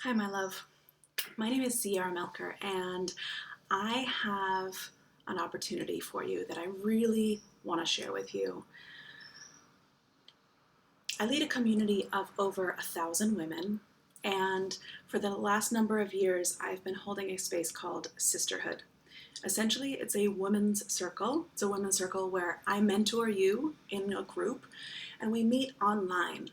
Hi, my love. My name is C.R. Melker, and I have an opportunity for you that I really want to share with you. I lead a community of over 1,000 women, and for the last number of years, I've been holding a space called Sisterhood. Essentially, it's a women's circle. It's a women's circle where I mentor you in a group, and we meet online.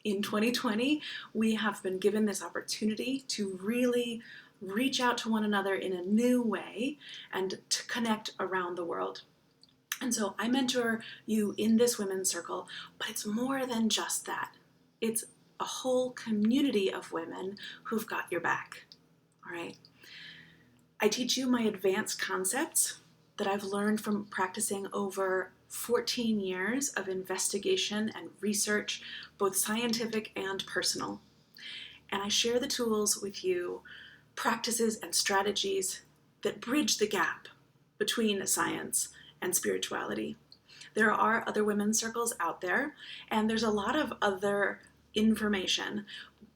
In 2020, we have been given this opportunity to really reach out to one another in a new way and to connect around the world. And so I mentor you in this women's circle, but it's more than just that. It's a whole community of women who've got your back. All right. I teach you my advanced concepts that I've learned from practicing over 14 years of investigation and research, both scientific and personal. And I share the tools with you, practices and strategies that bridge the gap between science and spirituality. There are other women's circles out there, and there's a lot of other information.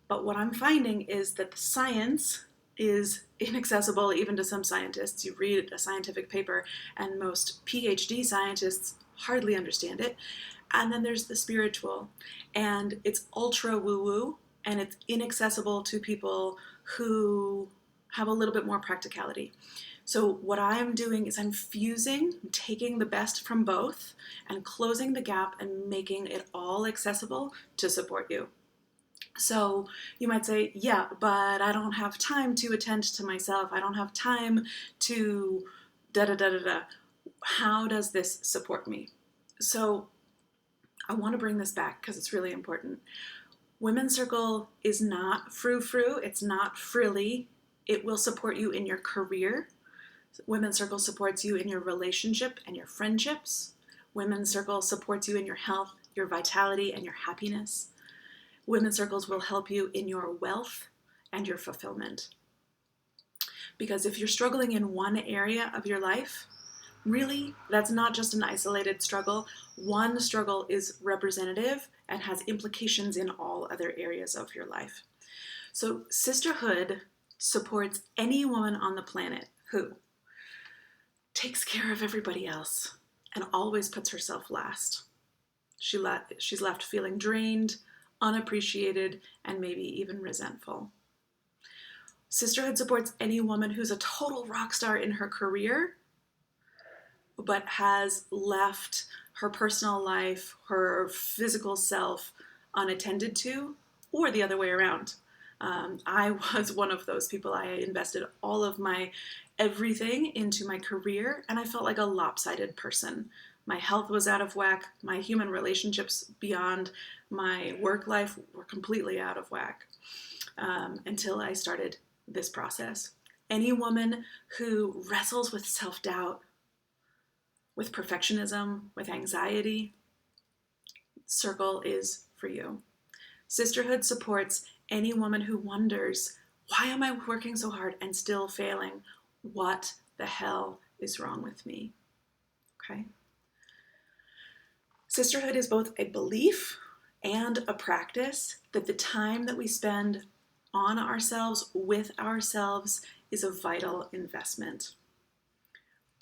But what I'm finding is that the science is inaccessible even to some scientists. You read a scientific paper, and most PhD scientists hardly understand it. And then there's the spiritual, and it's ultra woo-woo, and it's inaccessible to people who have a little bit more practicality. So what I'm doing is I'm taking the best from both and closing the gap and making it all accessible to support you. So you might say, yeah, but I don't have time to attend to myself. I don't have time to da da da da da. How does this support me? So I want to bring this back because it's really important. Women's Circle is not frou-frou. It's not frilly. It will support you in your career. Women's Circle supports you in your relationship and your friendships. Women's Circle supports you in your health, your vitality, and your happiness. Women's Circles will help you in your wealth and your fulfillment. Because if you're struggling in one area of your life, really, that's not just an isolated struggle. One struggle is representative and has implications in all other areas of your life. So Sisterhood supports any woman on the planet who takes care of everybody else and always puts herself last. She's left feeling drained, unappreciated, and maybe even resentful. Sisterhood supports any woman who's a total rock star in her career, but has left her personal life, her physical self unattended to, or the other way around. I was one of those people. I invested all of my everything into my career, and I felt like a lopsided person. My health was out of whack. My human relationships beyond my work life were completely out of whack until I started this process. Any woman who wrestles with self-doubt, with perfectionism, with anxiety, Circle is for you. Sisterhood supports any woman who wonders, why am I working so hard and still failing? What the hell is wrong with me? Okay. Sisterhood is both a belief and a practice that the time that we spend on ourselves, with ourselves, is a vital investment.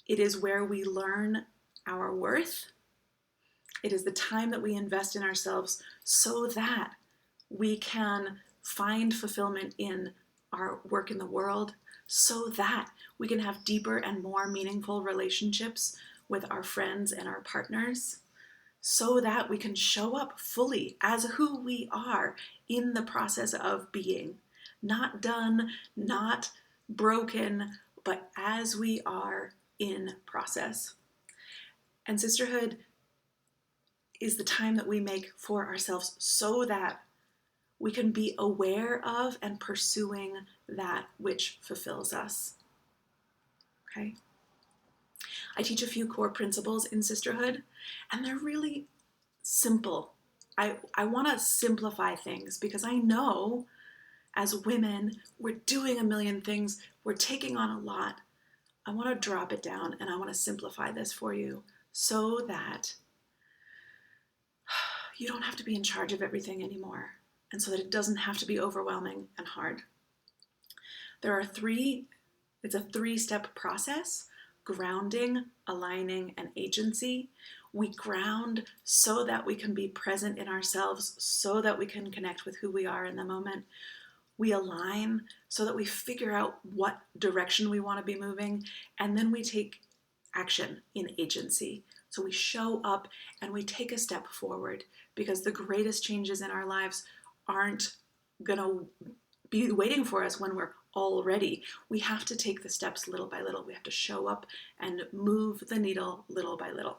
It is where we learn our worth. It is the time that we invest in ourselves so that we can find fulfillment in our work in the world, so that we can have deeper and more meaningful relationships with our friends and our partners, so that we can show up fully as who we are in the process of being. Not done, not broken, but as we are in process. And Sisterhood is the time that we make for ourselves so that we can be aware of and pursuing that which fulfills us. Okay? I teach a few core principles in Sisterhood, and they're really simple. I want to simplify things because I know as women, we're doing a million things, we're taking on a lot. I want to drop it down and I want to simplify this for you so that you don't have to be in charge of everything anymore. and so that it doesn't have to be overwhelming and hard. It's a three-step process: grounding, aligning, and agency. We ground so that we can be present in ourselves, so that we can connect with who we are in the moment. We align so that we figure out what direction we want to be moving, and then we take action in agency. So we show up and we take a step forward, because the greatest changes in our lives aren't going to be waiting for us when we're all ready. We have to take the steps little by little. We have to show up and move the needle little by little.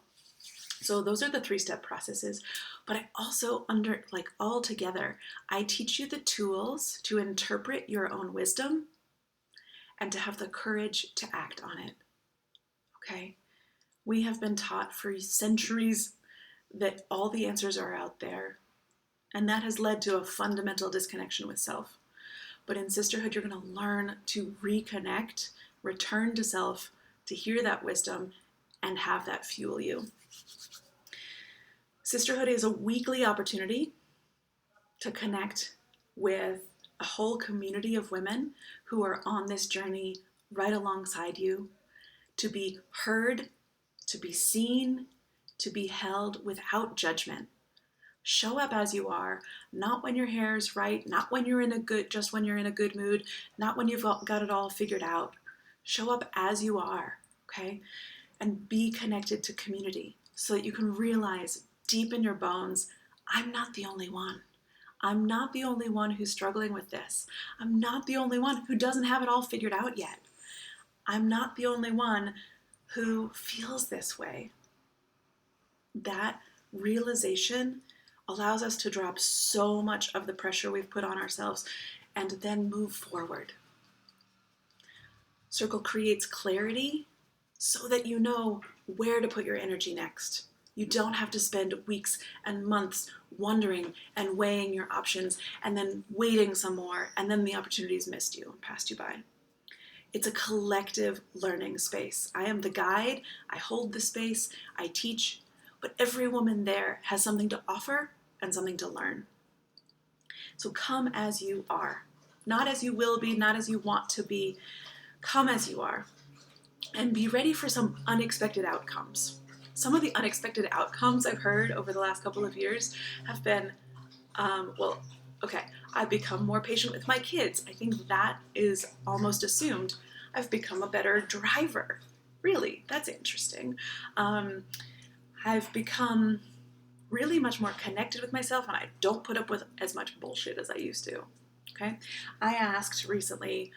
So those are the three-step processes. But I also, all together, I teach you the tools to interpret your own wisdom and to have the courage to act on it. Okay? We have been taught for centuries that all the answers are out there, and that has led to a fundamental disconnection with self. But in Sisterhood, you're going to learn to reconnect, return to self, to hear that wisdom, and have that fuel you. Sisterhood is a weekly opportunity to connect with a whole community of women who are on this journey right alongside you, to be heard, to be seen, to be held without judgment. Show up as you are, not when your hair is right, not when you're just when you're in a good mood, not when you've got it all figured out. Show up as you are, okay? And be connected to community so that you can realize deep in your bones, I'm not the only one. I'm not the only one who's struggling with this. I'm not the only one who doesn't have it all figured out yet. I'm not the only one who feels this way. That realization allows us to drop so much of the pressure we've put on ourselves and then move forward. Circle creates clarity so that you know where to put your energy next. You don't have to spend weeks and months wondering and weighing your options and then waiting some more, and then the opportunities missed you and passed you by. It's a collective learning space. I am the guide, I hold the space, I teach, but every woman there has something to offer and something to learn. So come as you are. Not as you will be, not as you want to be. Come as you are. And be ready for some unexpected outcomes. Some of the unexpected outcomes I've heard over the last couple of years have been, I've become more patient with my kids. I think that is almost assumed. I've become a better driver. Really, that's interesting. I've become really much more connected with myself, and I don't put up with as much bullshit as I used to. Okay? I asked recently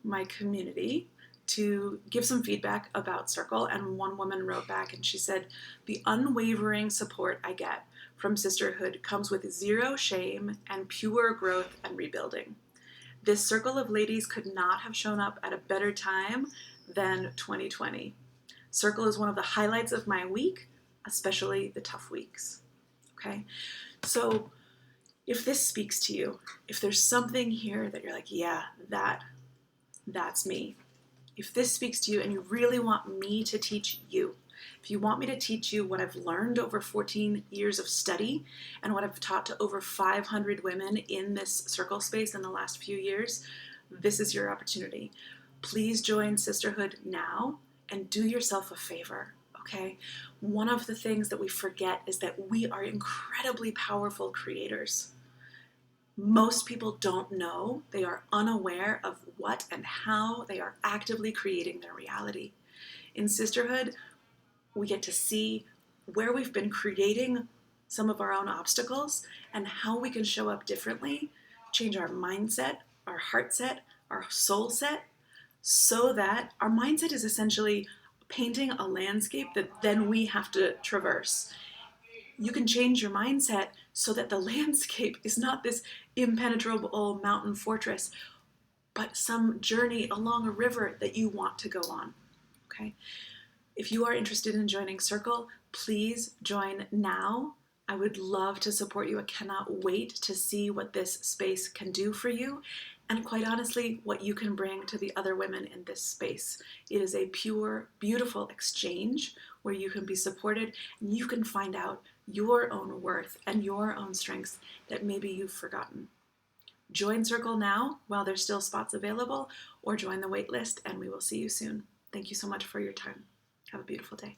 my community to give some feedback about Circle, and one woman wrote back and she said, the unwavering support I get from Sisterhood comes with zero shame and pure growth and rebuilding. This circle of ladies could not have shown up at a better time than 2020. Circle is one of the highlights of my week, especially the tough weeks. Okay? So if this speaks to you, if there's something here that you're like, yeah, that's me. If this speaks to you and you really want me to teach you, if you want me to teach you what I've learned over 14 years of study and what I've taught to over 500 women in this circle space in the last few years, this is your opportunity. Please join Sisterhood now and do yourself a favor, okay? One of the things that we forget is that we are incredibly powerful creators. Most people don't know, they are unaware of what and how they are actively creating their reality. In Sisterhood, we get to see where we've been creating some of our own obstacles and how we can show up differently, change our mindset, our heart set, our soul set, so that our mindset is essentially painting a landscape that then we have to traverse. You can change your mindset so that the landscape is not this impenetrable mountain fortress, but some journey along a river that you want to go on, okay? If you are interested in joining Circle, please join now. I would love to support you. I cannot wait to see what this space can do for you. and quite honestly, what you can bring to the other women in this space. It is a pure, beautiful exchange where you can be supported and you can find out your own worth and your own strengths that maybe you've forgotten. Join Circle now while there's still spots available, or join the wait list, and we will see you soon. Thank you so much for your time. Have a beautiful day.